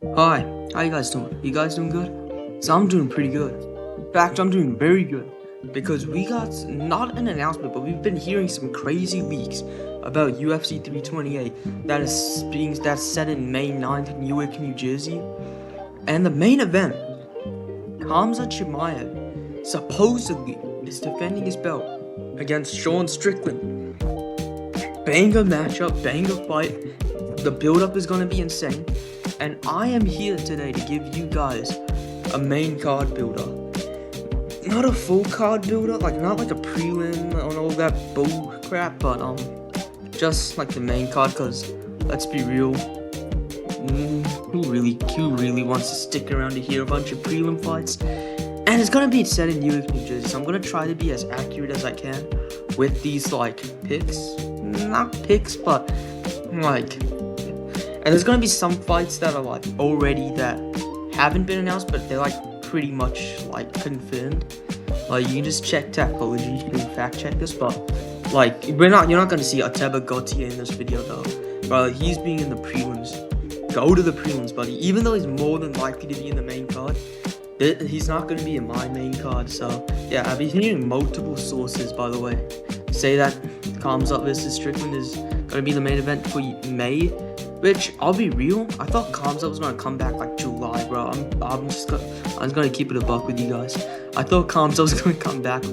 Hi, how you guys doing? You guys doing good? So I'm doing pretty good. In fact, I'm doing very good. Because we got, not an announcement, but we've been hearing some crazy leaks about UFC 328 that's set in May 9th in Newark, New Jersey. And the main event, Khamzat Chimaev, supposedly is defending his belt against Strickland. Banger matchup, banger fight. The build-up is gonna be insane. And I am here today to give you guys a main card builder. Not a full card builder, not like a prelim and all that bull crap, but just like the main card, cause let's be real, who really wants to stick around to hear a bunch of prelim fights? And it's gonna be set in Newark, New Jersey, so I'm gonna try to be as accurate as I can with these picks. Not picks, but and there's gonna be some fights that are already that haven't been announced, but they're pretty much confirmed. You can just check Tapology and fact check this, but you're not gonna see Ateba Gautier in this video though. Bro, he's being in the prelims. Go to the prelims, buddy. Even though he's more than likely to be in the main card, he's not gonna be in my main card. So yeah, I've been hearing multiple sources, by the way, say that Khamzat versus Strickland is gonna be the main event for May. Which, I'll be real, I thought Khamzat was gonna come back July, bro. I'm just gonna keep it a buck with you guys. I thought Khamzat was gonna come back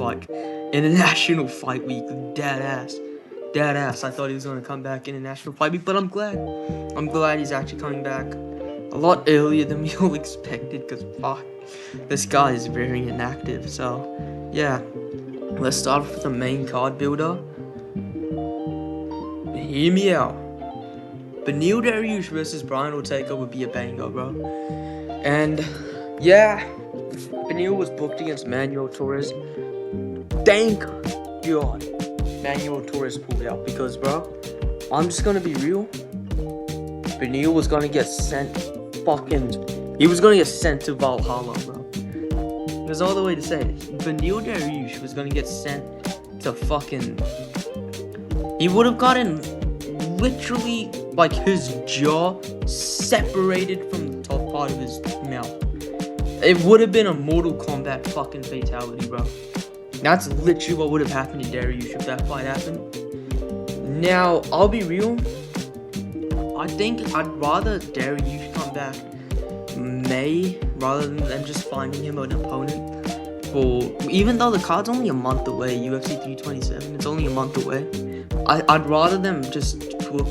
International Fight Week, dead ass. I thought he was gonna come back International Fight Week, but I'm glad he's actually coming back a lot earlier than we all expected, because fuck, this guy is very inactive. So yeah, let's start off with the main card builder. Hear me out. Beneil Dariush versus Brian Ortega would be a banger, bro. And yeah, Beneil was booked against Manuel Torres. Thank God Manuel Torres pulled out, because, bro, I'm just gonna be real. Beneil was gonna get sent he was gonna get sent to Valhalla, bro. There's all the way to say it. Beneil Dariush was gonna get sent to he would have gotten literally his jaw separated from the top part of his mouth. It would have been a Mortal Kombat fatality, bro. That's literally what would have happened to Dariush if that fight happened. Now, I'll be real. I think I'd rather Dariush come back May rather than just finding him an opponent even though the card's only a month away, UFC 327, it's only a month away. I'd rather them just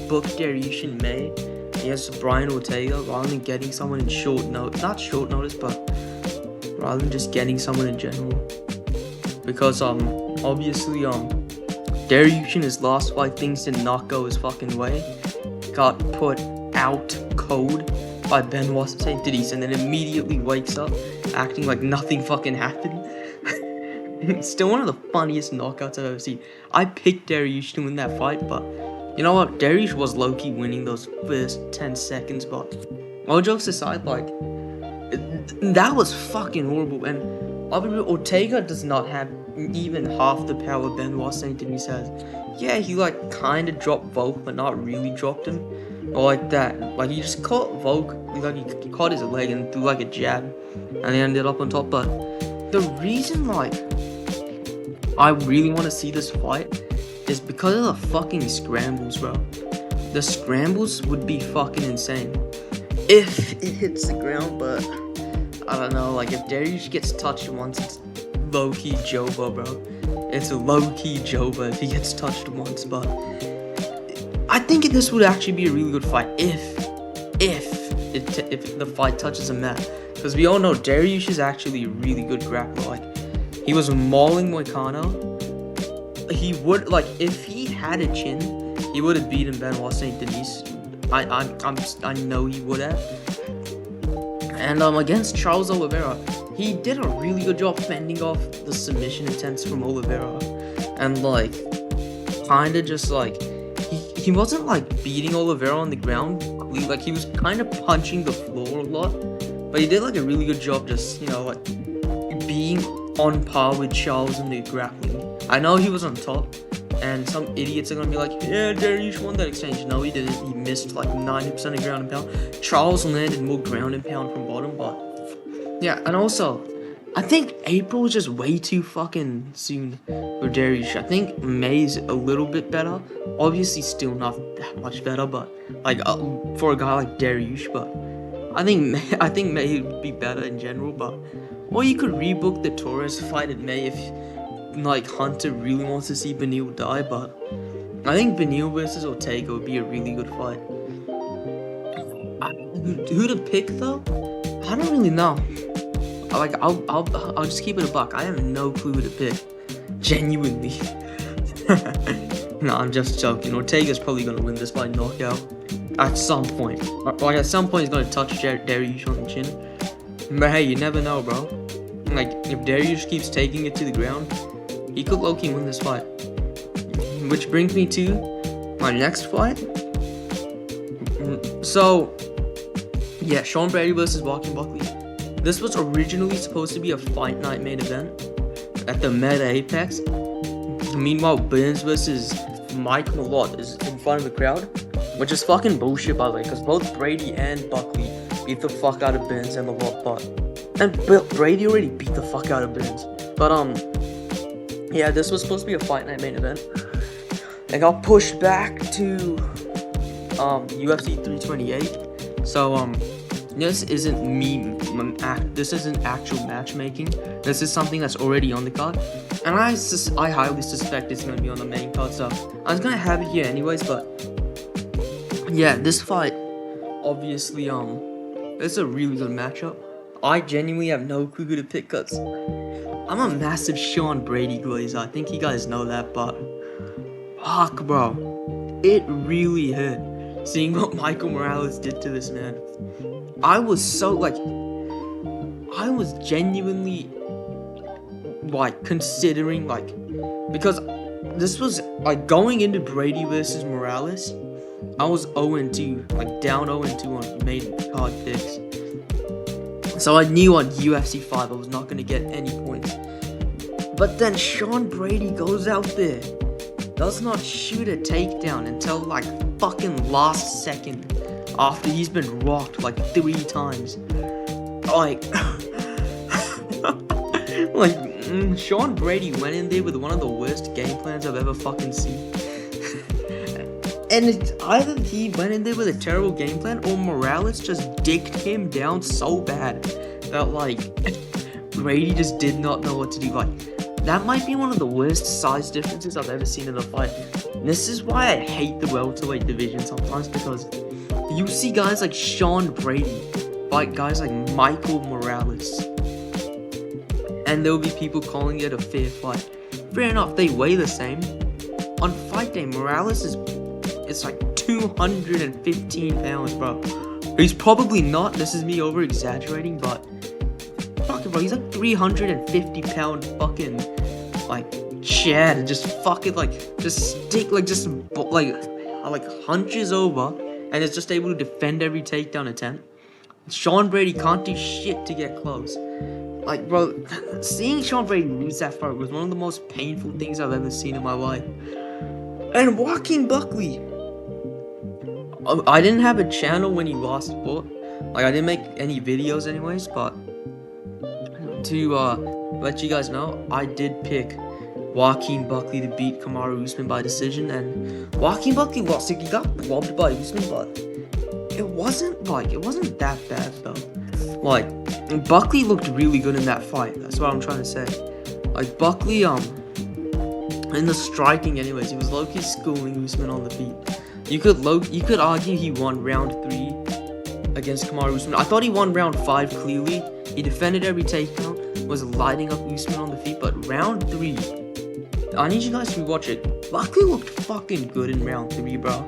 book Dariush in May against Brian Ortega rather than getting someone in not short notice, but rather than just getting someone in general. Because obviously Dariush in his last fight, things did not go his fucking way. Got put out cold by Benoit St. Denis, and then immediately wakes up acting like nothing fucking happened. It's still one of the funniest knockouts I've ever seen. I picked Dariush to win that fight, but you know what? Dariush was low-key winning those first 10 seconds, but all jokes aside, that was fucking horrible. And obviously, Ortega does not have even half the power Benoit St. Denis has. Yeah, he kind of dropped Volk, but not really dropped him. Or that. He just caught Volk, he caught his leg and threw a jab, and he ended up on top. But the reason I really want to see this fight is because of the fucking scrambles, bro. The scrambles would be fucking insane if it hits the ground, but I don't know, if Dariush gets touched once, it's low-key Joba, bro. It's a low-key Joba if he gets touched once, but I think this would actually be a really good fight if the fight touches a mat. Because we all know Dariush is actually a really good grappler. He was mauling Moicano. He would, if he had a chin, he would have beaten Benoit St. Denis. I know he would have. And against Charles Oliveira, he did a really good job fending off the submission attempts from Oliveira. And kinda just he wasn't beating Oliveira on the ground. He was kind of punching the floor a lot. But he did a really good job just, being on par with Charles in the grappling. I know he was on top, and some idiots are gonna be like, yeah, Dariush won that exchange. No, he didn't. He missed like 90% of ground and pound. Charles landed more ground and pound from bottom, but yeah, and also, I think April is just way too fucking soon for Dariush. I think May's a little bit better. Obviously, still not that much better, but like for a guy like Dariush, but I think May would be better in general. But or you could rebook the Torres fight at May if like Hunter really wants to see Beneil die. But I think Beneil versus Ortega would be a really good fight. Who to pick though? I don't really know. Like I'll just keep it a buck. I have no clue who to pick. Genuinely. No, I'm just joking. Ortega's probably gonna win this by knockout at some point. Like at some point he's gonna touch Dariush on the chin. But hey, you never know, bro. Like if Dariush keeps taking it to the ground, he could low-key win this fight. Which brings me to my next fight. So yeah, Sean Brady versus Joaquin Buckley. This was originally supposed to be a fight night main event at the Meta Apex. Meanwhile, Burns versus Mike Malott is in front of the crowd, which is fucking bullshit, by the way, because both Brady and Buckley beat the fuck out of Burns and Malott, and Brady already beat the fuck out of Burns. But yeah, this was supposed to be a fight night main event. It got pushed back to UFC 328. So this isn't this isn't actual matchmaking. This is something that's already on the card, and I highly suspect it's gonna be on the main card. So I was gonna have it here anyways, but yeah, this fight obviously it's a really good matchup. I genuinely have no clue who to pick, cause I'm a massive Sean Brady glazer. I think you guys know that, but fuck, bro, it really hurt seeing what Michael Morales did to this man. I was genuinely like considering, like, because this was like going into Brady versus Morales, I was 0-2, like down 0-2 on main card picks. So I knew on UFC 5 I was not gonna get any points. But then Sean Brady goes out there, does not shoot a takedown until like fucking last second after he's been rocked like 3 times. Like Sean Brady went in there with one of the worst game plans I've ever fucking seen. And it's either he went in there with a terrible game plan or Morales just dicked him down so bad that like Brady just did not know what to do. Like that might be one of the worst size differences I've ever seen in a fight. And this is why I hate the welterweight division sometimes, because you see guys like Sean Brady fight guys like Michael Morales, and there'll be people calling it a fair fight. Fair enough, they weigh the same. On fight day, Morales it's like 215 pounds, bro. He's probably not, this is me over exaggerating, but fucking bro, he's like 350 pound fucking like Chad, just fucking like just stick like hunches over and is just able to defend every takedown attempt. Sean Brady can't do shit to get close. Like, bro, seeing Sean Brady lose that fight was one of the most painful things I've ever seen in my life. And Joaquin Buckley, I didn't have a channel when he lost fought. Like, I didn't make any videos anyways, but to let you guys know, I did pick Joaquin Buckley to beat Kamaru Usman by decision, and Joaquin Buckley lost. Like, he got robbed by Usman, but it wasn't that bad though. Like, Buckley looked really good in that fight. That's what I'm trying to say. Like, Buckley in the striking anyways, he was low-key schooling Usman on the feet. You could argue he won round 3 against Kamaru Usman. I thought he won round 5 clearly. He defended every takedown, was lighting up Usman on the feet, but round 3, I need you guys to rewatch it. Buckley looked fucking good in round 3, bro.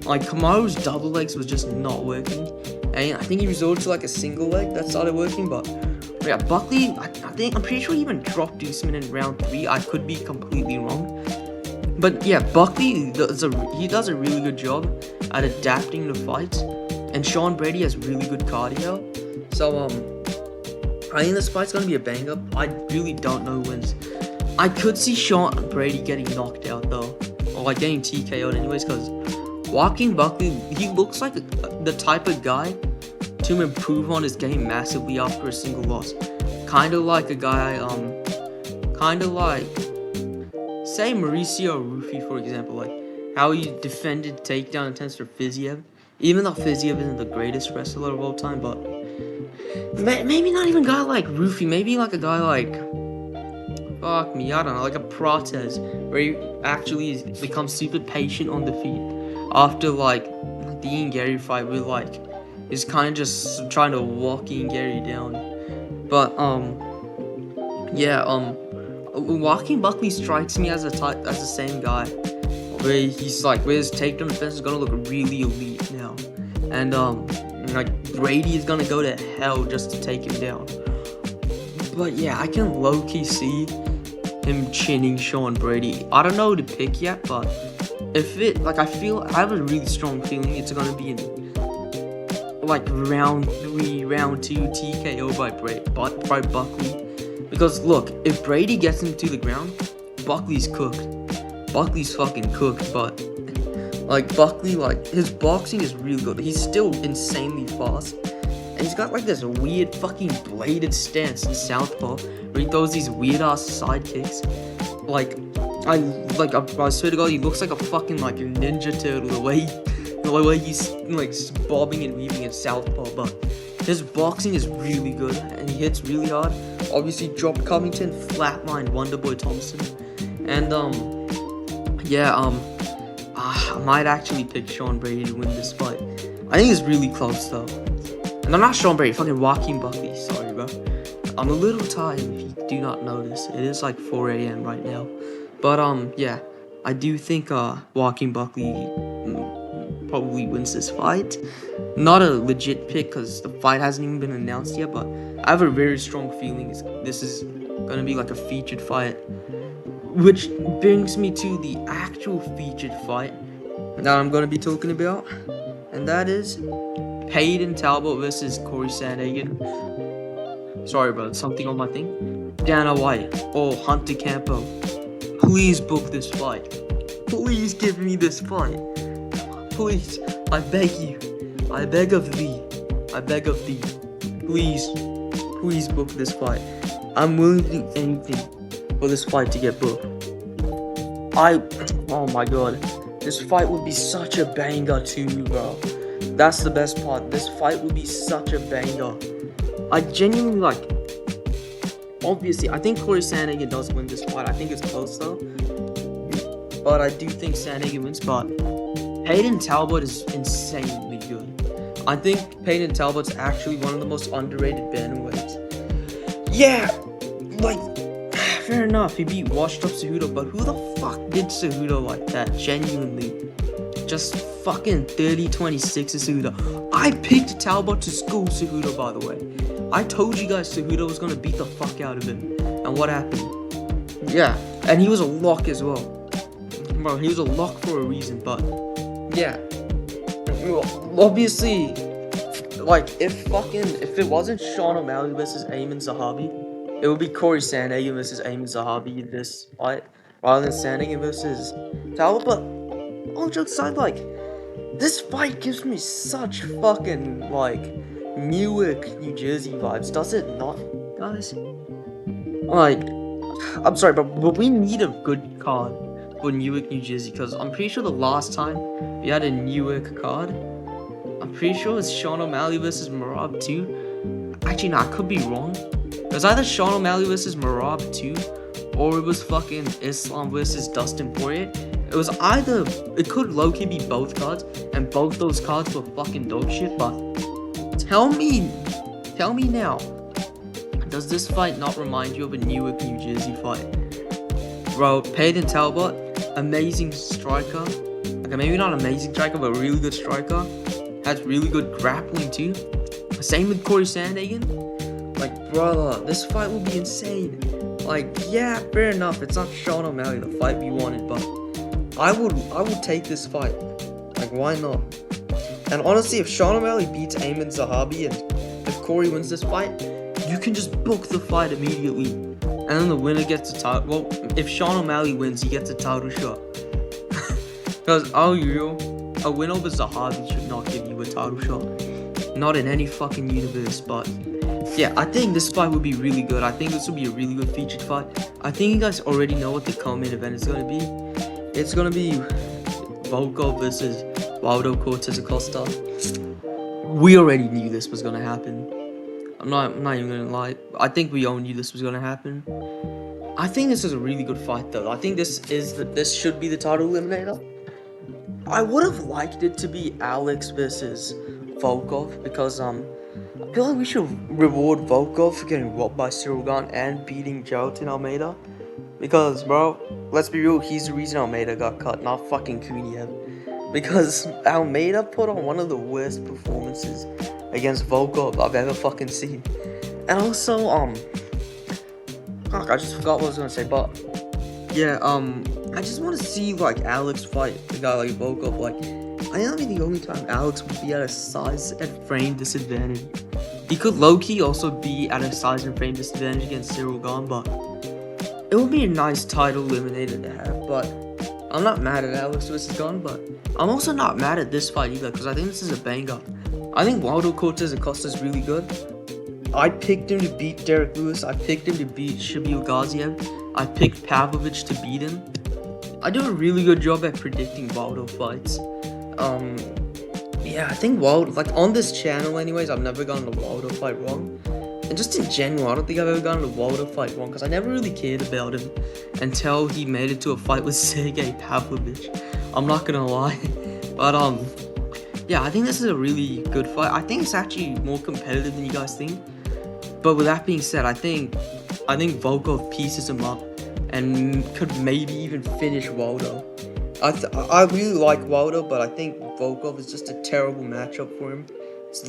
Like, Kamaru's double legs was just not working, and I think he resorted to like a single leg that started working. But yeah, Buckley, I'm pretty sure he even dropped Usman in round 3. I could be completely wrong, but yeah, Buckley does a really good job at adapting to fights, and Sean Brady has really good cardio. So I think this fight's gonna be a bang up. I really don't know who wins. I could see Sean Brady getting knocked out though. like getting TKO'd anyways, because Joaquin Buckley, he looks like the type of guy to improve on his game massively after a single loss. Kind of like a guy, say Mauricio Rufy, for example, like how he defended takedown attempts for Fiziev. Even though Fiziev isn't the greatest wrestler of all time, but maybe not even a guy like Rufy, maybe like a guy like, fuck me, I don't know, like a Protez, where he actually becomes super patient on the feet after like the Ian Gary fight, where like he's kind of just trying to walk Ian Gary down. But Joaquin Buckley strikes me as the same guy, where he's like, where his takedown defense is gonna look really elite now, and like Brady is gonna go to hell just to take him down. But yeah, I can low-key see him chinning Sean Brady. I don't know who to pick yet, but if it, like, I have a really strong feeling it's gonna be in like round 3, round 2 TKO by Buckley. Because look, if Brady gets him to the ground, Buckley's cooked. Buckley's fucking cooked. But like Buckley, like his boxing is really good. He's still insanely fast, and he's got like this weird fucking bladed stance in southpaw, where he throws these weird ass side kicks. I swear to God, he looks like a fucking like a ninja turtle the way he's like bobbing and weaving in southpaw. But his boxing is really good, and he hits really hard. Obviously, dropped Covington, flatlined Wonderboy Thompson, and I might actually pick Sean Brady to win this fight. I think it's really close though. And I'm not Sean Brady, fucking Joaquin Buckley. Sorry, bro. I'm a little tired if you do not notice. It is like 4 a.m. right now. But yeah, I do think Joaquin Buckley probably wins this fight. Not a legit pick because the fight hasn't even been announced yet, but I have a very strong feeling this is gonna be like a featured fight. Which brings me to the actual featured fight that I'm gonna be talking about, and that is Payton Talbot versus Corey Sandhagen. Sorry, bro, something on my thing. Dana White or Hunter Campo. Please book this fight. Please give me this fight. Please, I beg you. I beg of thee. I beg of thee. Please book this fight. I'm willing to do anything for this fight to get booked. Oh my god, this fight would be such a banger too, bro. That's the best part. This fight would be such a banger. I genuinely like. Obviously, I think Corey Sandhagen does win this fight. I think it's close though, but I do think Sandhagen wins. But Payton Talbot is insanely good. I think Payton Talbot's actually one of the most underrated bantamweights. Yeah, like, fair enough, he beat washed up Cejudo, but who the fuck did Cejudo like that? Genuinely. Just fucking 30-26 Cejudo. I picked Talbot to school Cejudo, by the way. I told you guys Cejudo was gonna beat the fuck out of him. And what happened? Yeah, and he was a lock as well. Bro, he was a lock for a reason, but yeah. Obviously, like, if it wasn't Sean O'Malley versus Ayman Zahabi, it would be Corey Sandhagen versus Ayman Zahabi in this fight, rather than Sandhagen versus Talbot. But all jokes aside, like, this fight gives me such fucking, like, Newark, New Jersey vibes, does it not, guys? Like, I'm sorry, but we need a good card for Newark, New Jersey, because I'm pretty sure the last time we had a Newark card, I'm pretty sure it's Sean O'Malley versus Merab 2. Actually, no, I could be wrong. It was either Sean O'Malley versus Merab 2, or it was fucking Islam versus Dustin Poirier. It was either, it could low-key be both cards, and both those cards were fucking dog shit, but tell me now, does this fight not remind you of a Newark, New Jersey fight? Bro, Payton Talbot, amazing striker. Okay, maybe not amazing striker, but a really good striker. Has really good grappling too. Same with Corey Sandhagen. Like, brother, this fight will be insane. Like, yeah, fair enough, it's not Sean O'Malley, the fight we wanted, but I would take this fight. Like, why not? And honestly, if Sean O'Malley beats Ayman Zahabi and if Corey wins this fight, you can just book the fight immediately. And then the winner gets a title. Well, if Sean O'Malley wins, he gets a title shot. Because I'll be real, a win over Zahavi should not give you a title shot. Not in any fucking universe, but yeah, I think this fight would be really good. I think this will be a really good featured fight. I think you guys already know what the co-main event is gonna be. It's gonna be Volkov versus Waldo Cortez Acosta. We already knew this was gonna happen. I'm not even gonna lie. I think we all knew this was gonna happen. I think this is a really good fight though. I think this should be the title eliminator. I would have liked it to be Alex versus Volkov because I feel like we should reward Volkov for getting robbed by Cyril Gane and beating Jailton Almeida. Because, bro, let's be real, he's the reason Almeida got cut, not fucking Kuniev. Because Almeida put on one of the worst performances against Volkov I've ever fucking seen. And also, fuck, I just forgot what I was gonna say, but yeah, I just want to see like Alex fight a guy like Volkov. Like, I think that'll be the only time Alex would be at a size and frame disadvantage. He could low-key also be at a size and frame disadvantage against Cyril Gane, but it would be a nice title eliminator to have. But I'm not mad at Alex versus Gane, but I'm also not mad at this fight either, because I think this is a banger. I think Waldo Cortez Acosta is really good. I picked him to beat Derek Lewis. I picked him to beat Shabir Gaziev. I picked Pavlovich to beat him. I do a really good job at predicting Waldo fights. Yeah, I think Waldo, like on this channel anyways, I've never gotten a Waldo fight wrong. And just in general, I don't think I've ever gotten a Waldo fight wrong, because I never really cared about him until he made it to a fight with Sergey Pavlovich. I'm not gonna lie. But yeah, I think this is a really good fight. I think it's actually more competitive than you guys think. But with that being said, I think Volkov pieces him up and could maybe even finish Waldo. I really like Waldo, but I think Volkov is just a terrible matchup for him.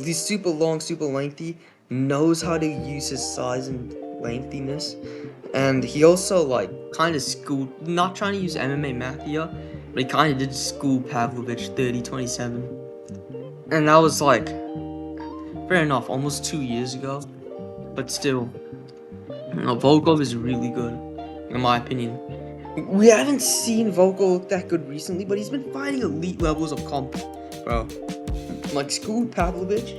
He's super long, super lengthy, knows how to use his size and lengthiness, and he also like kind of schooled, not trying to use MMA math here, but he kind of did school Pavlovich 30-27, and that was like, fair enough, almost 2 years ago, but still, Volkov is really good, in my opinion. We haven't seen Volkov look that good recently, but he's been fighting elite levels of comp, bro. Like schooled Pavlovich,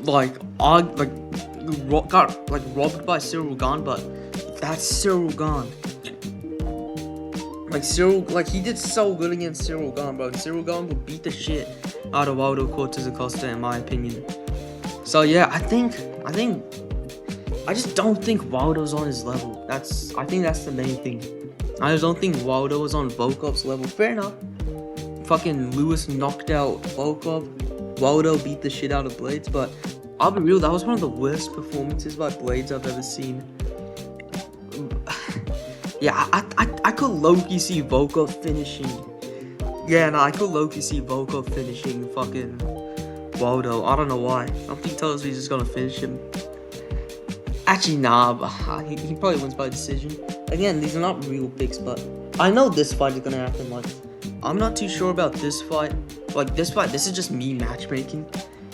got robbed by Cyril Gane, but that's Cyril Gane. Like he did so good against Cyril Gane, bro. Cyril Gane will beat the shit out of Waldo Cortez Acosta, in my opinion. So yeah, I just don't think Waldo's on his level. I think that's the main thing. I just don't think Waldo is on Volkov's level. Fair enough. Fucking Lewis knocked out Volkov. Waldo beat the shit out of Blades, but I'll be real, that was one of the worst performances by Blades I've ever seen. Yeah, I could low-key see Volkov finishing. Yeah, nah, I could low-key see Volkov finishing fucking Waldo. I don't know why. Something tells me he's just gonna finish him. Actually, nah, but he probably wins by decision. Again, these are not real picks, but I know this fight is gonna happen. Like, I'm not too sure about this fight. Like, this is just me matchmaking.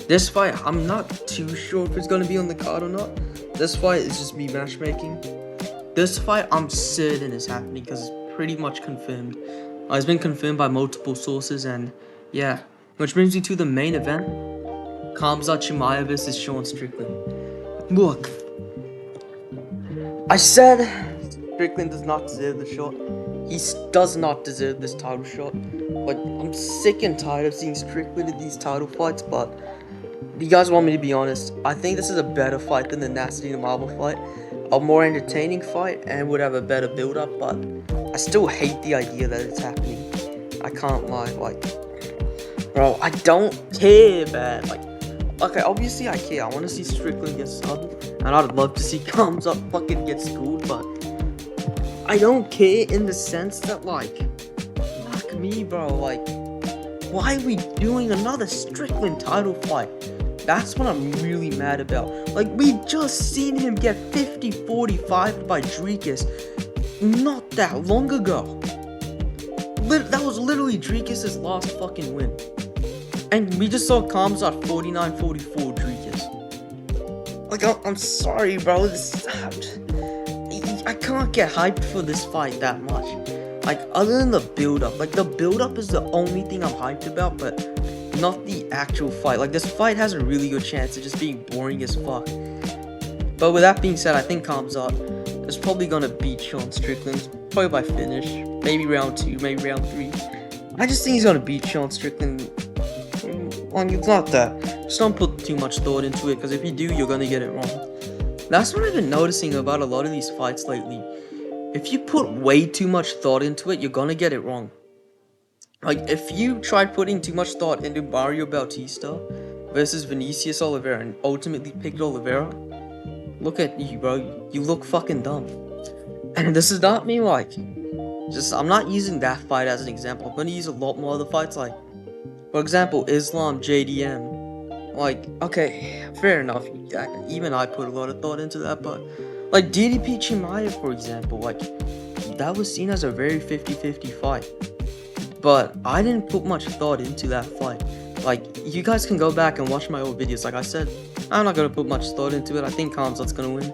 This fight, I'm not too sure if it's gonna be on the card or not. This fight is just me matchmaking. This fight, I'm certain is happening because it's pretty much confirmed. It's been confirmed by multiple sources, and yeah. Which brings me to the main event. Khamzat Chimaev versus Sean Strickland. Look, I said Strickland does not deserve the shot. He does not deserve this title shot. Like, I'm sick and tired of seeing Strickland in these title fights, but if you guys want me to be honest, I think this is a better fight than the Nasty and Marvel fight. A more entertaining fight and would have a better build-up, but I still hate the idea that it's happening. I can't lie, like, bro, I don't care, man. Like, okay, obviously I care. I want to see Strickland get subbed, and I'd love to see Khamzat fucking get schooled, but I don't care in the sense that, like, fuck me, bro. Like, why are we doing another Strickland title fight? That's what I'm really mad about. Like, we just seen him get 50-45 by Drikas not that long ago. That was literally Drikas' last fucking win. And we just saw Khamzat 49-44 Drikas. Like, I'm sorry, bro. I can't get hyped for this fight that much. Like, other than the build-up. Like, the build-up is the only thing I'm hyped about, but not the actual fight. Like, this fight has a really good chance of just being boring as fuck. But with that being said, I think Khamzat is probably gonna beat Sean Strickland. Probably by finish. Maybe round 2, maybe round 3. I just think he's gonna beat Sean Strickland. Like, it's not that. Just don't put too much thought into it, because if you do, you're gonna get it wrong. That's what I've been noticing about a lot of these fights lately. If you put way too much thought into it, you're gonna get it wrong. Like, if you tried putting too much thought into Mario Bautista versus Vinicius Oliveira and ultimately picked Oliveira, look at you, bro. You look fucking dumb. And this is not me, like, I'm not using that fight as an example. I'm gonna use a lot more other fights, like, for example, Islam JDM. Like, okay, fair enough. Even I put a lot of thought into that, but like DDP Chimaev, for example, like that was seen as a very 50-50 fight. But I didn't put much thought into that fight. Like, you guys can go back and watch my old videos. Like I said, I'm not gonna put much thought into it. I think Khamzat's gonna win.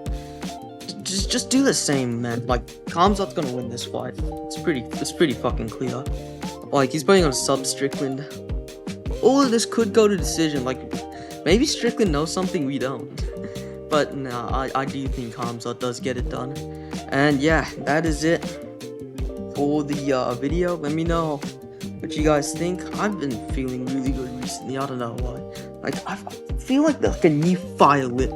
Just do the same, man. Like, Khamzat's gonna win this fight. It's pretty fucking clear. Like, he's putting on sub Strickland. All of this could go to decision. Like, maybe Strickland knows something we don't. But nah, I do think Khamzat does get it done. And yeah, that is it for the video. Let me know what you guys think. I've been feeling really good recently. I don't know why. Like, I feel like there's like a new fire lit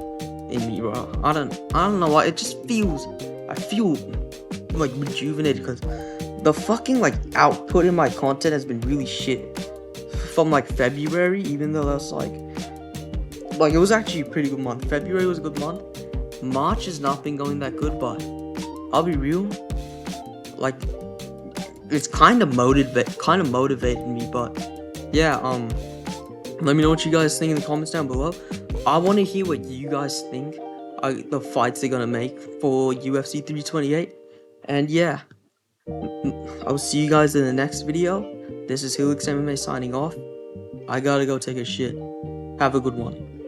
in me, bro. I don't know why. It just feels. I feel like rejuvenated because the fucking like output in my content has been really shit from like February, even though that's like it was actually a pretty good month. February was a good month. March has not been going that good, but I'll be real, like it's kind of motivated me. But yeah, let me know what you guys think in the comments down below. I want to hear what you guys think the fights they're gonna make for UFC 328. And yeah, I'll see you guys in the next video. This is Helix MMA signing off. I gotta go take a shit. Have a good one.